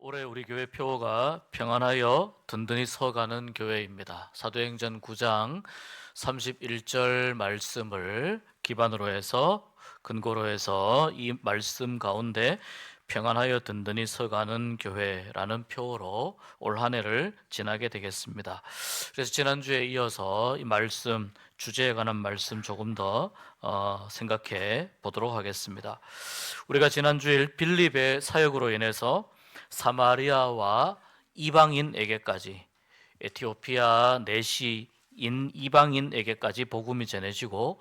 올해 우리 교회 표어가 평안하여 든든히 서가는 교회입니다. 사도행전 9장 31절 말씀을 기반으로 해서 근거로 해서 이 말씀 가운데 평안하여 든든히 서가는 교회라는 표어로 올 한 해를 지나게 되겠습니다. 그래서 지난주에 이어서 이 말씀 주제에 관한 말씀 조금 더 생각해 보도록 하겠습니다. 우리가 지난주일 빌립의 사역으로 인해서 사마리아와 이방인에게까지, 에티오피아 내시인 이방인에게까지 복음이 전해지고,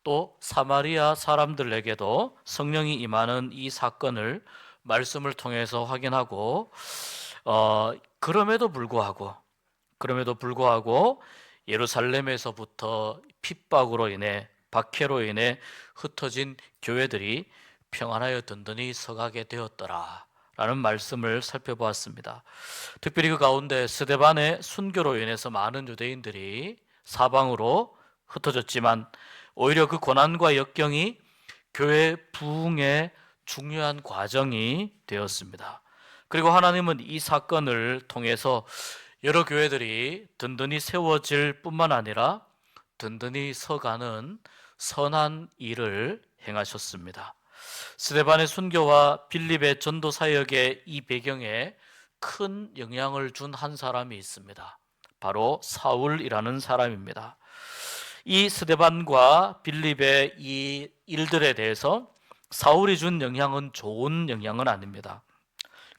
또 사마리아 사람들에게도 성령이 임하는 이 사건을 말씀을 통해서 확인하고, 그럼에도 불구하고 예루살렘에서부터 핍박으로 인해, 박해로 인해 흩어진 교회들이 평안하여 든든히 서가게 되었더라 라는 말씀을 살펴보았습니다. 특별히 그 가운데 스데반의 순교로 인해서 많은 유대인들이 사방으로 흩어졌지만, 오히려 그 고난과 역경이 교회 부흥의 중요한 과정이 되었습니다. 그리고 하나님은 이 사건을 통해서 여러 교회들이 든든히 세워질 뿐만 아니라 든든히 서가는 선한 일을 행하셨습니다. 스데반의 순교와 빌립의 전도 사역의 이 배경에 큰 영향을 준 한 사람이 있습니다. 바로 사울이라는 사람입니다. 이 스데반과 빌립의 이 일들에 대해서 사울이 준 영향은 좋은 영향은 아닙니다.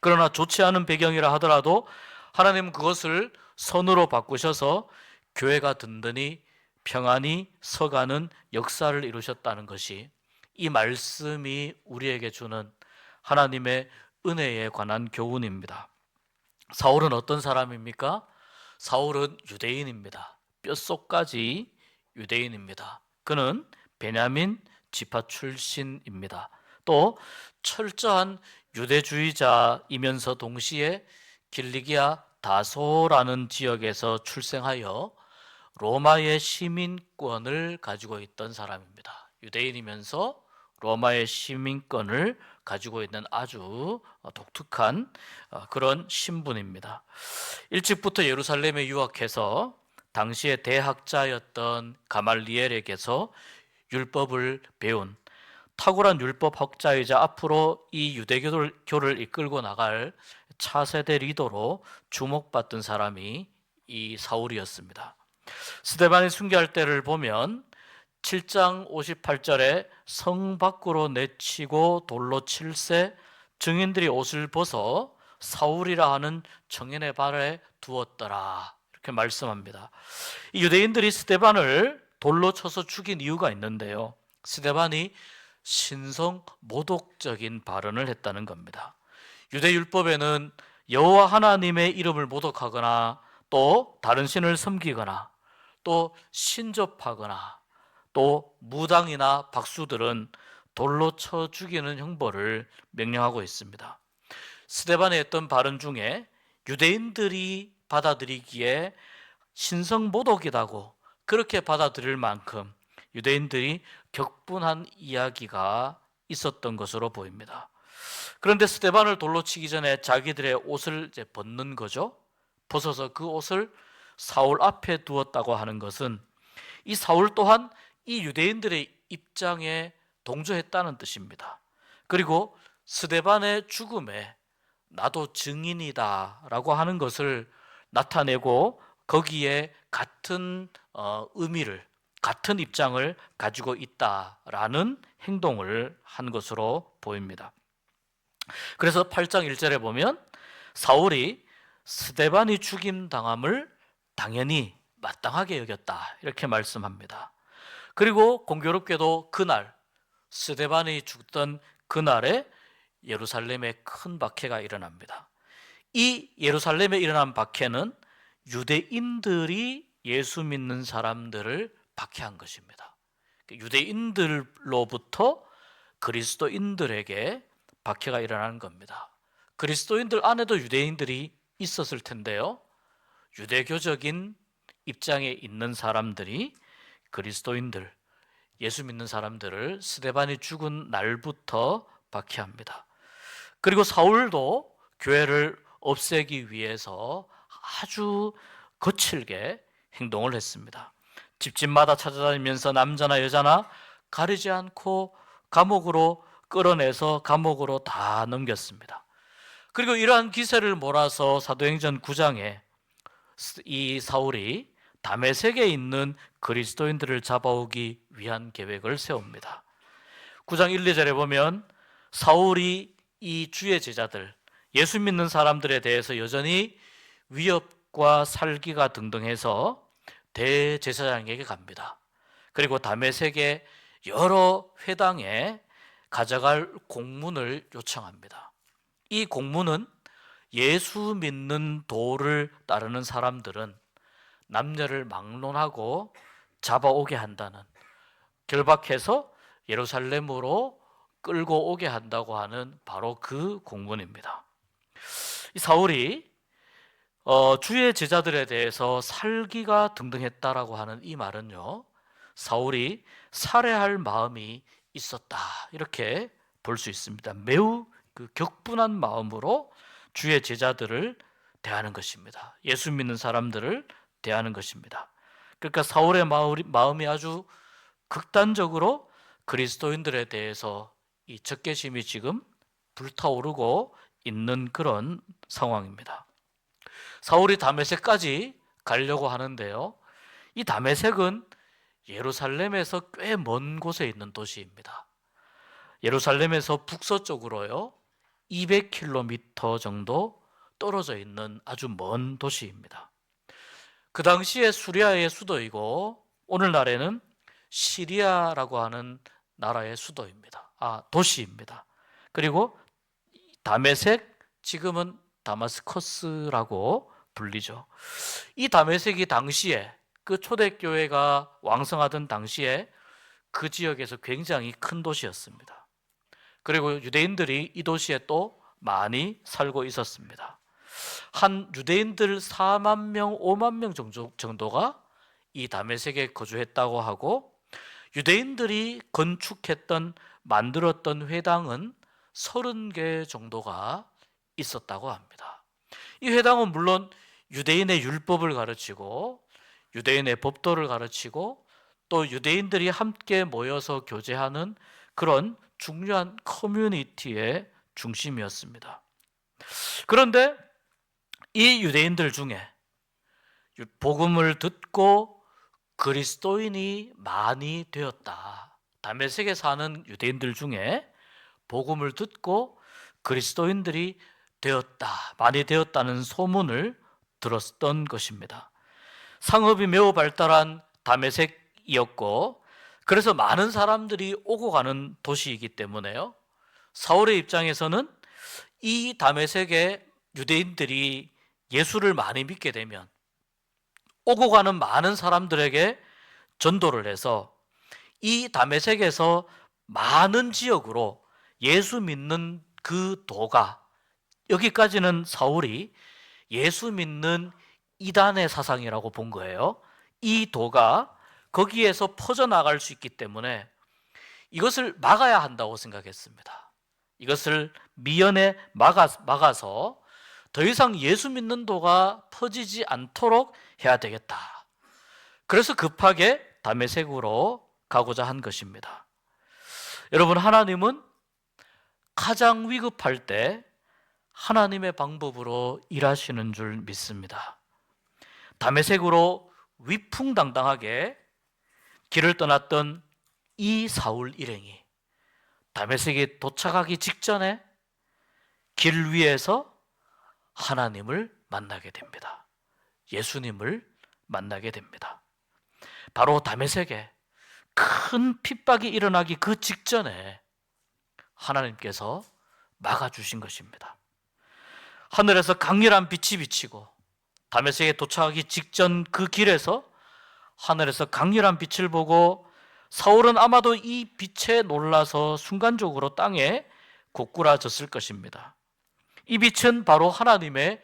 그러나 좋지 않은 배경이라 하더라도 하나님은 그것을 선으로 바꾸셔서 교회가 든든히 평안히 서가는 역사를 이루셨다는 것이 이 말씀이 우리에게 주는 하나님의 은혜에 관한 교훈입니다. 사울은 어떤 사람입니까? 사울은 유대인입니다. 뼛속까지 유대인입니다. 그는 베냐민 지파 출신입니다. 또 철저한 유대주의자이면서 동시에 길리기아 다소라는 지역에서 출생하여 로마의 시민권을 가지고 있던 사람입니다. 유대인이면서 로마의 시민권을 가지고 있는 아주 독특한 그런 신분입니다. 일찍부터 예루살렘에 유학해서 당시의 대학자였던 가말리엘에게서 율법을 배운 탁월한 율법학자이자 앞으로 이 유대교를 이끌고 나갈 차세대 리더로 주목받던 사람이 이 사울이었습니다. 스데반이 순교할 때를 보면 7장 58절에 성 밖으로 내치고 돌로 칠세 증인들이 옷을 벗어 사울이라 하는 청년의 발에 두었더라 이렇게 말씀합니다. 이 유대인들이 스데반을 돌로 쳐서 죽인 이유가 있는데요, 스데반이 신성 모독적인 발언을 했다는 겁니다. 유대 율법에는 여호와 하나님의 이름을 모독하거나 또 다른 신을 섬기거나 또 신접하거나 또 무당이나 박수들은 돌로 쳐 죽이는 형벌을 명령하고 있습니다. 스데반의 했던 발언 중에 유대인들이 받아들이기에 신성모독이라고 그렇게 받아들일 만큼 유대인들이 격분한 이야기가 있었던 것으로 보입니다. 그런데 스데반을 돌로 치기 전에 자기들의 옷을 이제 벗는 거죠. 벗어서 그 옷을 사울 앞에 두었다고 하는 것은 이 사울 또한 이 유대인들의 입장에 동조했다는 뜻입니다. 그리고 스데반의 죽음에 나도 증인이다 라고 하는 것을 나타내고 거기에 같은 의미를, 같은 입장을 가지고 있다라는 행동을 한 것으로 보입니다. 그래서 8장 1절에 보면 사울이 스데반이 죽임당함을 당연히 마땅하게 여겼다 이렇게 말씀합니다. 그리고 공교롭게도 그날 스데반이 죽던 그날에 예루살렘에 큰 박해가 일어납니다. 이 예루살렘에 일어난 박해는 유대인들이 예수 믿는 사람들을 박해한 것입니다. 유대인들로부터 그리스도인들에게 박해가 일어나는 겁니다. 그리스도인들 안에도 유대인들이 있었을 텐데요, 유대교적인 입장에 있는 사람들이 그리스도인들, 예수 믿는 사람들을 스데반이 죽은 날부터 박해합니다. 그리고 사울도 교회를 없애기 위해서 아주 거칠게 행동을 했습니다. 집집마다 찾아다니면서 남자나 여자나 가리지 않고 감옥으로 끌어내서 감옥으로 다 넘겼습니다. 그리고 이러한 기세를 몰아서 사도행전 9장에 이 사울이 다메섹에 있는 그리스도인들을 잡아오기 위한 계획을 세웁니다. 9장 1, 2절에 보면 사울이 이 주의 제자들, 예수 믿는 사람들에 대해서 여전히 위협과 살기가 등등해서 대제사장에게 갑니다. 그리고 다메섹의 여러 회당에 가져갈 공문을 요청합니다. 이 공문은 예수 믿는 도를 따르는 사람들은 남녀를 막론하고 잡아오게 한다는, 결박해서 예루살렘으로 끌고 오게 한다고 하는 바로 그 공문입니다. 이 사울이 주의 제자들에 대해서 살기가 등등했다라고 하는 이 말은요, 사울이 살해할 마음이 있었다, 이렇게 볼 수 있습니다. 매우 격분한 마음으로 주의 제자들을 대하는 것입니다. 예수 믿는 사람들을 대하는 것입니다. 그러니까 사울의 마음이 아주 극단적으로 그리스도인들에 대해서 이 적개심이 지금 불타오르고 있는 그런 상황입니다. 사울이 다메섹까지 가려고 하는데요, 이 다메섹은 예루살렘에서 꽤 먼 곳에 있는 도시입니다. 예루살렘에서 북서쪽으로요 200km 정도 떨어져 있는 아주 먼 도시입니다. 그 당시에 수리아의 수도이고 오늘날에는 시리아라고 하는 나라의 도시입니다. 그리고 다메섹, 지금은 다마스커스라고 불리죠. 이 다메섹이 당시에 그 초대교회가 왕성하던 당시에 그 지역에서 굉장히 큰 도시였습니다. 그리고 유대인들이 이 도시에 또 많이 살고 있었습니다. 한 유대인들 4만 명, 5만 명 정도가 이 다메섹에 거주했다고 하고, 유대인들이 건축했던, 만들었던 회당은 30개 정도가 있었다고 합니다. 이 회당은 물론 유대인의 율법을 가르치고 유대인의 법도를 가르치고 또 유대인들이 함께 모여서 교제하는 그런 중요한 커뮤니티의 중심이었습니다. 그런데 이 유대인들 중에 복음을 듣고 그리스도인이 많이 되었다, 다메섹에 사는 유대인들 중에 복음을 듣고 그리스도인들이 많이 되었다는 소문을 들었던 것입니다. 상업이 매우 발달한 다메섹이었고, 그래서 많은 사람들이 오고 가는 도시이기 때문에요, 사울의 입장에서는 이 다메섹의 유대인들이 예수를 많이 믿게 되면 오고 가는 많은 사람들에게 전도를 해서 이 다메섹에서 많은 지역으로 예수 믿는 그 도가, 여기까지는 사울이 예수 믿는 이단의 사상이라고 본 거예요. 이 도가 거기에서 퍼져나갈 수 있기 때문에 이것을 막아야 한다고 생각했습니다. 이것을 미연에 막아서 더 이상 예수 믿는 도가 퍼지지 않도록 해야 되겠다. 그래서 급하게 다메섹으로 가고자 한 것입니다. 여러분, 하나님은 가장 위급할 때 하나님의 방법으로 일하시는 줄 믿습니다. 다메섹으로 위풍당당하게 길을 떠났던 이 사울 일행이 다메섹에 도착하기 직전에 길 위에서 하나님을 만나게 됩니다. 예수님을 만나게 됩니다. 바로 다메섹에 큰 핍박이 일어나기 그 직전에 하나님께서 막아주신 것입니다. 하늘에서 강렬한 빛이 비치고 다메섹에 도착하기 직전 그 길에서 하늘에서 강렬한 빛을 보고 사울은 아마도 이 빛에 놀라서 순간적으로 땅에 고꾸라졌을 것입니다. 이 빛은 바로 하나님의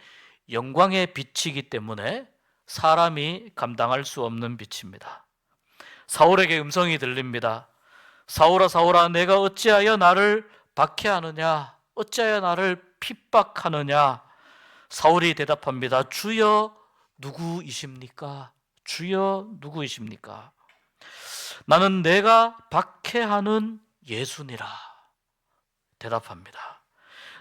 영광의 빛이기 때문에 사람이 감당할 수 없는 빛입니다. 사울에게 음성이 들립니다. 사울아, 사울아, 내가 어찌하여 나를 박해하느냐? 어찌하여 나를 핍박하느냐? 사울이 대답합니다. 주여 누구이십니까? 주여 누구이십니까? 나는 내가 박해하는 예수니라 대답합니다.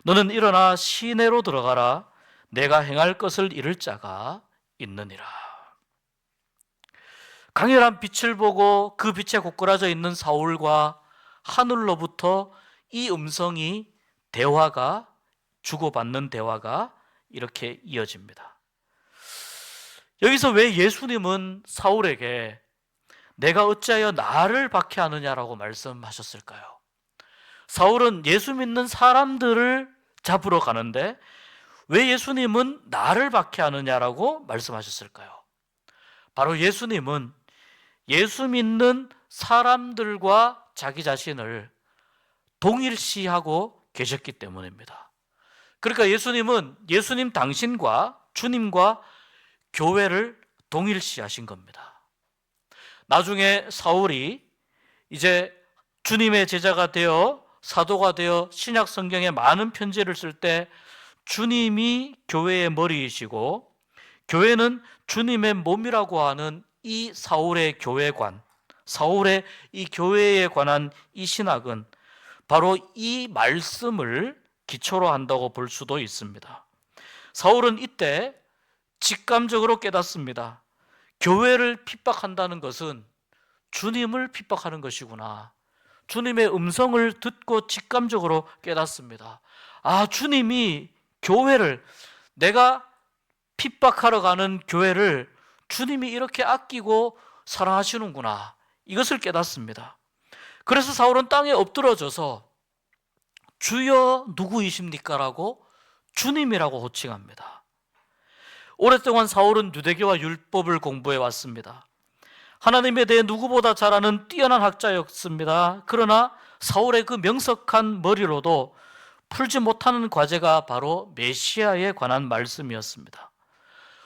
너는 일어나 시내로 들어가라. 내가 행할 것을 이룰 자가 있느니라. 강렬한 빛을 보고 그 빛에 고꾸라져 있는 사울과 하늘로부터 이 음성이 주고받는 대화가 이렇게 이어집니다. 여기서 왜 예수님은 사울에게 내가 어찌하여 나를 박해하느냐라고 말씀하셨을까요? 사울은 예수 믿는 사람들을 잡으러 가는데 왜 예수님은 나를 박해하느냐라고 말씀하셨을까요? 바로 예수님은 예수 믿는 사람들과 자기 자신을 동일시하고 계셨기 때문입니다. 그러니까 예수님은 예수님 당신과 주님과 교회를 동일시하신 겁니다. 나중에 사울이 이제 주님의 제자가 되어 사도가 되어 신약 성경에 많은 편지를 쓸 때 주님이 교회의 머리이시고 교회는 주님의 몸이라고 하는 이 사울의 교회관, 사울의 이 교회에 관한 이 신학은 바로 이 말씀을 기초로 한다고 볼 수도 있습니다. 사울은 이때 직감적으로 깨닫습니다. 교회를 핍박한다는 것은 주님을 핍박하는 것이구나. 주님의 음성을 듣고 직감적으로 깨닫습니다. 아, 주님이 교회를, 내가 핍박하러 가는 교회를 주님이 이렇게 아끼고 사랑하시는구나. 이것을 깨닫습니다. 그래서 사울은 땅에 엎드러져서 주여 누구이십니까? 라고 주님이라고 호칭합니다. 오랫동안 사울은 유대교와 율법을 공부해 왔습니다. 하나님에 대해 누구보다 잘 아는 뛰어난 학자였습니다. 그러나 사울의 그 명석한 머리로도 풀지 못하는 과제가 바로 메시아에 관한 말씀이었습니다.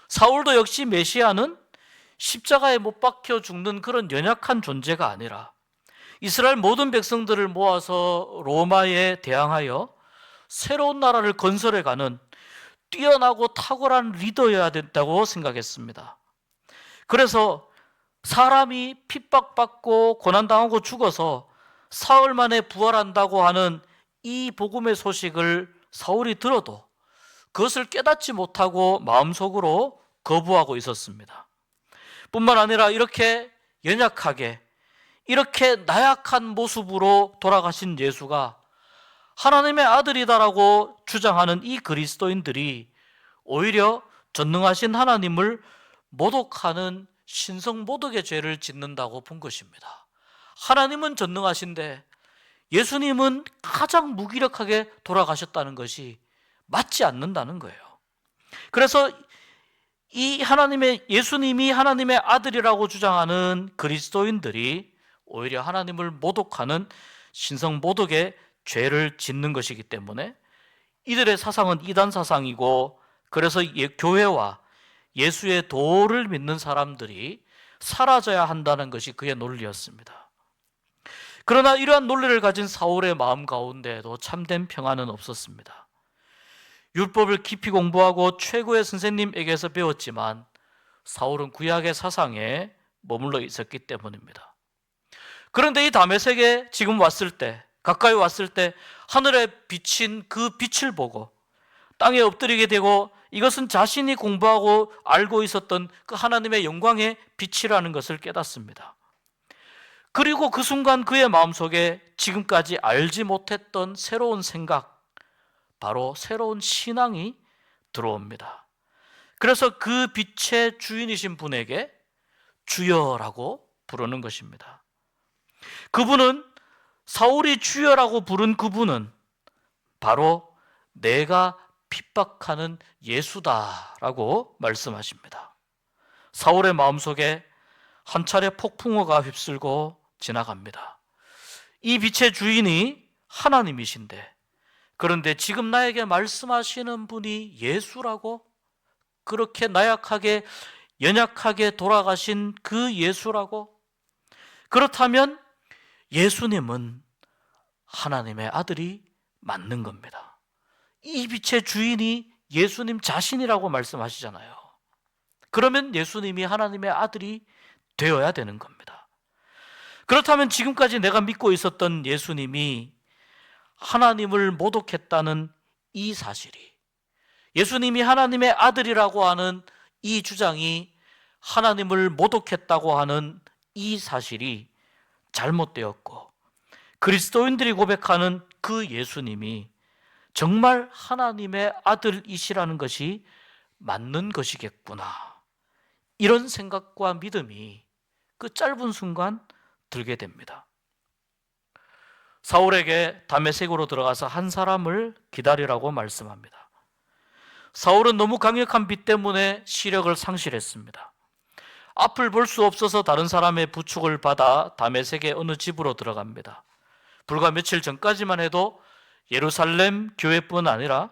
사울도 역시 메시아는 십자가에 못 박혀 죽는 그런 연약한 존재가 아니라 이스라엘 모든 백성들을 모아서 로마에 대항하여 새로운 나라를 건설해가는 뛰어나고 탁월한 리더여야 된다고 생각했습니다. 그래서 사람이 핍박받고 고난당하고 죽어서 사흘 만에 부활한다고 하는 이 복음의 소식을 사울이 들어도 그것을 깨닫지 못하고 마음속으로 거부하고 있었습니다. 뿐만 아니라 이렇게 연약하게, 이렇게 나약한 모습으로 돌아가신 예수가 하나님의 아들이다라고 주장하는 이 그리스도인들이 오히려 전능하신 하나님을 모독하는 신성모독의 죄를 짓는다고 본 것입니다. 하나님은 전능하신데 예수님은 가장 무기력하게 돌아가셨다는 것이 맞지 않는다는 거예요. 그래서 이 예수님이 하나님의 아들이라고 주장하는 그리스도인들이 오히려 하나님을 모독하는 신성모독의 죄를 짓는 것이기 때문에 이들의 사상은 이단 사상이고, 그래서 교회와 예수의 도를 믿는 사람들이 사라져야 한다는 것이 그의 논리였습니다. 그러나 이러한 논리를 가진 사울의 마음 가운데에도 참된 평안은 없었습니다. 율법을 깊이 공부하고 최고의 선생님에게서 배웠지만 사울은 구약의 사상에 머물러 있었기 때문입니다. 그런데 이 다메섹에 지금 가까이 왔을 때 하늘에 비친 그 빛을 보고 땅에 엎드리게 되고, 이것은 자신이 공부하고 알고 있었던 그 하나님의 영광의 빛이라는 것을 깨닫습니다. 그리고 그 순간 그의 마음속에 지금까지 알지 못했던 새로운 생각, 바로 새로운 신앙이 들어옵니다. 그래서 그 빛의 주인이신 분에게 주여라고 부르는 것입니다. 그분은, 사울이 주여라고 부른 그분은 바로 내가 핍박하는 예수다라고 말씀하십니다. 사울의 마음속에 한 차례 폭풍우가 휩쓸고 지나갑니다. 이 빛의 주인이 하나님이신데, 그런데 지금 나에게 말씀하시는 분이 예수라고? 그렇게 나약하게, 연약하게 돌아가신 그 예수라고? 그렇다면 예수님은 하나님의 아들이 맞는 겁니다. 이 빛의 주인이 예수님 자신이라고 말씀하시잖아요. 그러면 예수님이 하나님의 아들이 되어야 되는 겁니다. 그렇다면 지금까지 내가 믿고 있었던 예수님이 하나님을 모독했다는 이 사실이, 예수님이 하나님의 아들이라고 하는 이 주장이 하나님을 모독했다고 하는 이 사실이 잘못되었고, 그리스도인들이 고백하는 그 예수님이 정말 하나님의 아들이시라는 것이 맞는 것이겠구나, 이런 생각과 믿음이 그 짧은 순간 들게 됩니다. 사울에게 다메섹으로 들어가서 한 사람을 기다리라고 말씀합니다. 사울은 너무 강력한 빛 때문에 시력을 상실했습니다. 앞을 볼 수 없어서 다른 사람의 부축을 받아 다메섹의 어느 집으로 들어갑니다. 불과 며칠 전까지만 해도 예루살렘 교회뿐 아니라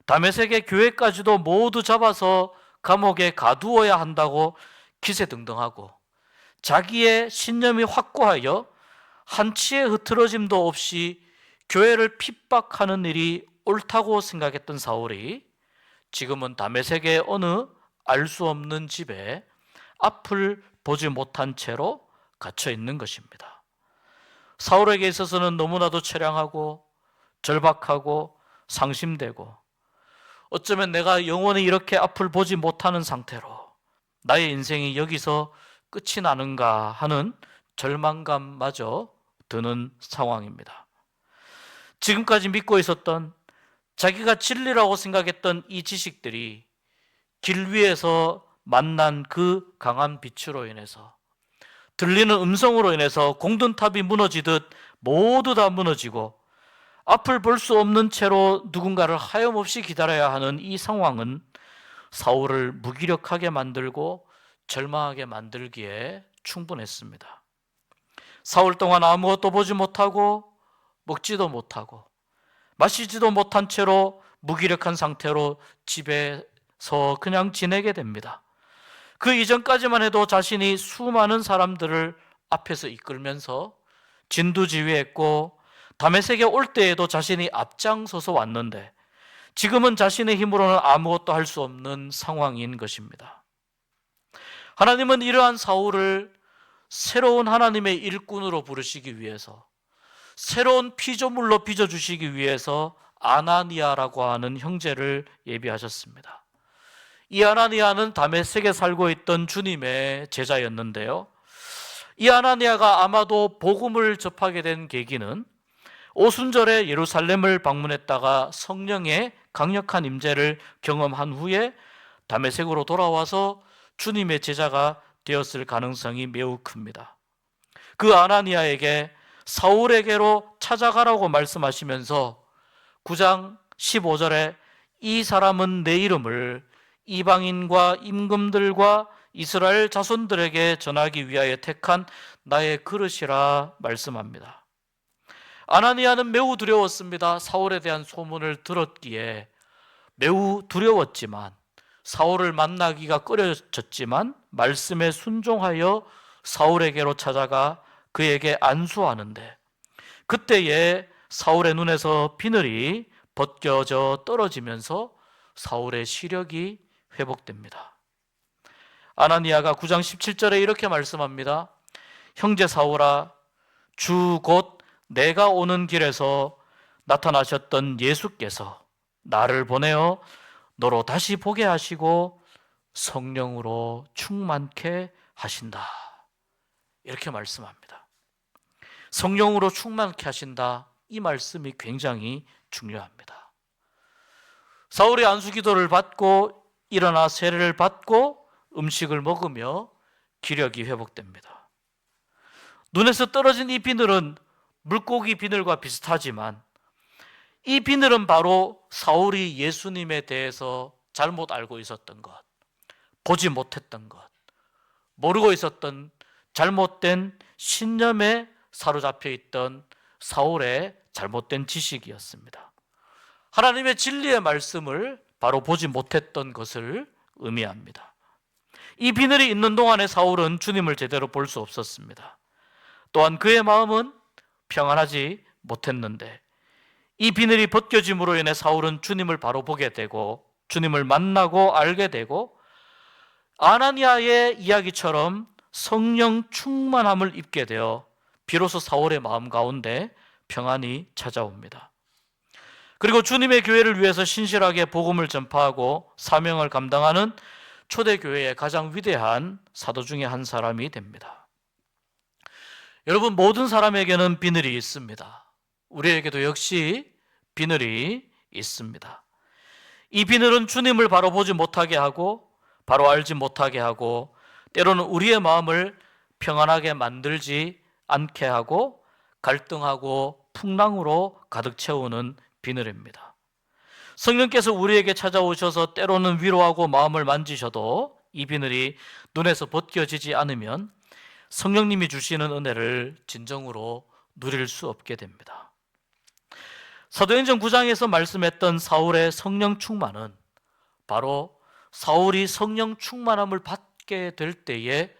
다메섹의 교회까지도 모두 잡아서 감옥에 가두어야 한다고 기세등등하고, 자기의 신념이 확고하여 한치의 흐트러짐도 없이 교회를 핍박하는 일이 옳다고 생각했던 사울이 지금은 다메섹의 어느 알 수 없는 집에 앞을 보지 못한 채로 갇혀 있는 것입니다. 사울에게 있어서는 너무나도 처량하고 절박하고 상심되고, 어쩌면 내가 영원히 이렇게 앞을 보지 못하는 상태로 나의 인생이 여기서 끝이 나는가 하는 절망감마저 드는 상황입니다. 지금까지 믿고 있었던, 자기가 진리라고 생각했던 이 지식들이 길 위에서 만난 그 강한 빛으로 인해서, 들리는 음성으로 인해서 공든탑이 무너지듯 모두 다 무너지고, 앞을 볼 수 없는 채로 누군가를 하염없이 기다려야 하는 이 상황은 사울을 무기력하게 만들고 절망하게 만들기에 충분했습니다. 사흘 동안 아무것도 보지 못하고 먹지도 못하고 마시지도 못한 채로 무기력한 상태로 집에서 그냥 지내게 됩니다. 그 이전까지만 해도 자신이 수많은 사람들을 앞에서 이끌면서 진두지휘했고, 다메섹에 올 때에도 자신이 앞장서서 왔는데 지금은 자신의 힘으로는 아무것도 할 수 없는 상황인 것입니다. 하나님은 이러한 사울을 새로운 하나님의 일꾼으로 부르시기 위해서, 새로운 피조물로 빚어주시기 위해서 아나니아라고 하는 형제를 예비하셨습니다. 이 아나니아는 다메섹에 살고 있던 주님의 제자였는데요, 이 아나니아가 아마도 복음을 접하게 된 계기는 오순절에 예루살렘을 방문했다가 성령의 강력한 임재를 경험한 후에 다메섹으로 돌아와서 주님의 제자가 되었을 가능성이 매우 큽니다. 그 아나니아에게 사울에게로 찾아가라고 말씀하시면서 9장 15절에 이 사람은 내 이름을 이방인과 임금들과 이스라엘 자손들에게 전하기 위하여 택한 나의 그릇이라 말씀합니다. 아나니아는 매우 두려웠습니다. 사울에 대한 소문을 들었기에 매우 두려웠지만, 사울을 만나기가 꺼려졌지만 말씀에 순종하여 사울에게로 찾아가 그에게 안수하는데, 그때에 사울의 눈에서 비늘이 벗겨져 떨어지면서 사울의 시력이 회복됩니다. 아나니아가 9장 17절에 이렇게 말씀합니다. 형제 사울아, 주 곧 내가 오는 길에서 나타나셨던 예수께서 나를 보내어 너로 다시 보게 하시고 성령으로 충만케 하신다, 이렇게 말씀합니다. 성령으로 충만케 하신다, 이 말씀이 굉장히 중요합니다. 사울이 안수기도를 받고 일어나 세례를 받고 음식을 먹으며 기력이 회복됩니다. 눈에서 떨어진 이 비늘은 물고기 비늘과 비슷하지만 이 비늘은 바로 사울이 예수님에 대해서 잘못 알고 있었던 것, 보지 못했던 것, 모르고 있었던 잘못된 신념에 사로잡혀 있던 사울의 잘못된 지식이었습니다. 하나님의 진리의 말씀을 바로 보지 못했던 것을 의미합니다. 이 비늘이 있는 동안에 사울은 주님을 제대로 볼 수 없었습니다. 또한 그의 마음은 평안하지 못했는데 이 비늘이 벗겨짐으로 인해 사울은 주님을 바로 보게 되고 주님을 만나고 알게 되고 아나니아의 이야기처럼 성령 충만함을 입게 되어 비로소 사울의 마음 가운데 평안이 찾아옵니다. 그리고 주님의 교회를 위해서 신실하게 복음을 전파하고 사명을 감당하는 초대교회의 가장 위대한 사도 중에 한 사람이 됩니다. 여러분, 모든 사람에게는 비늘이 있습니다. 우리에게도 역시 비늘이 있습니다. 이 비늘은 주님을 바로 보지 못하게 하고 바로 알지 못하게 하고 때로는 우리의 마음을 평안하게 만들지 않게 하고 갈등하고 풍랑으로 가득 채우는 비늘입니다. 성령께서 우리에게 찾아오셔서 때로는 위로하고 마음을 만지셔도 이 비늘이 눈에서 벗겨지지 않으면 성령님이 주시는 은혜를 진정으로 누릴 수 없게 됩니다. 사도행전 9장에서 말씀했던 사울의 성령 충만은 바로 사울이 성령 충만함을 받게 될 때에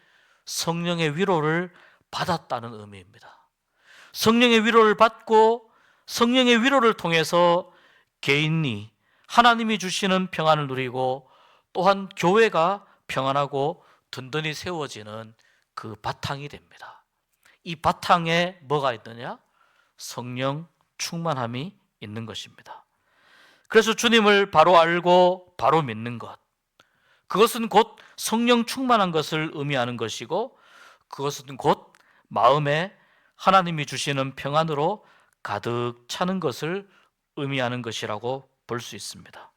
성령의 위로를 받았다는 의미입니다. 성령의 위로를 받고 성령의 위로를 통해서 개인이 하나님이 주시는 평안을 누리고 또한 교회가 평안하고 든든히 세워지는 그 바탕이 됩니다. 이 바탕에 뭐가 있느냐? 성령 충만함이 있는 것입니다. 그래서 주님을 바로 알고 바로 믿는 것, 그것은 곧 성령 충만한 것을 의미하는 것이고 그것은 곧 마음에 하나님이 주시는 평안으로 가득 차는 것을 의미하는 것이라고 볼 수 있습니다.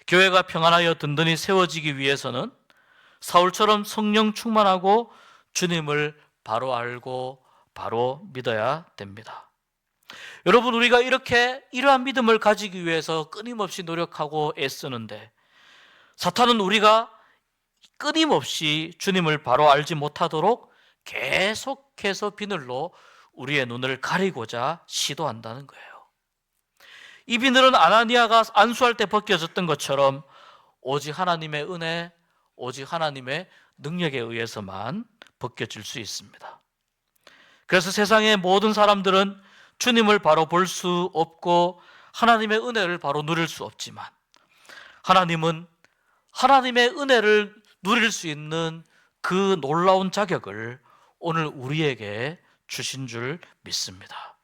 교회가 평안하여 든든히 세워지기 위해서는 사울처럼 성령 충만하고 주님을 바로 알고 바로 믿어야 됩니다. 여러분, 우리가 이러한 믿음을 가지기 위해서 끊임없이 노력하고 애쓰는데 사탄은 우리가 끊임없이 주님을 바로 알지 못하도록 계속해서 비늘로 우리의 눈을 가리고자 시도한다는 거예요. 이 비늘은 아나니아가 안수할 때 벗겨졌던 것처럼 오직 하나님의 은혜, 오직 하나님의 능력에 의해서만 벗겨질 수 있습니다. 그래서 세상의 모든 사람들은 주님을 바로 볼 수 없고 하나님의 은혜를 바로 누릴 수 없지만 하나님은 하나님의 은혜를 누릴 수 있는 그 놀라운 자격을 오늘 우리에게 주신 줄 믿습니다.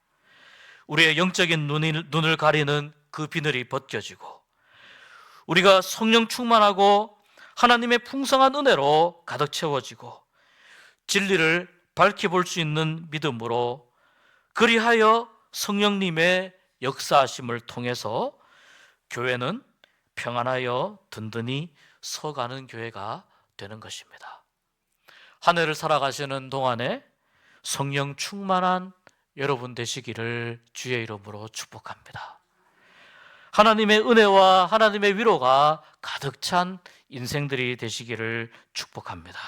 우리의 영적인 눈을 가리는 그 비늘이 벗겨지고 우리가 성령 충만하고 하나님의 풍성한 은혜로 가득 채워지고 진리를 밝히 볼 수 있는 믿음으로 그리하여 성령님의 역사하심을 통해서 교회는 평안하여 든든히 서가는 교회가 되는 것입니다. 한 해를 살아가시는 동안에 성령 충만한 여러분 되시기를 주의 이름으로 축복합니다. 하나님의 은혜와 하나님의 위로가 가득 찬 인생들이 되시기를 축복합니다.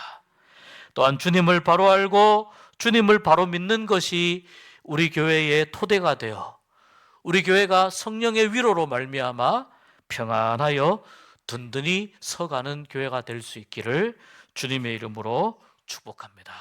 또한 주님을 바로 알고 주님을 바로 믿는 것이 우리 교회의 토대가 되어 우리 교회가 성령의 위로로 말미암아 평안하여 든든히 서가는 교회가 될 수 있기를 주님의 이름으로 축복합니다.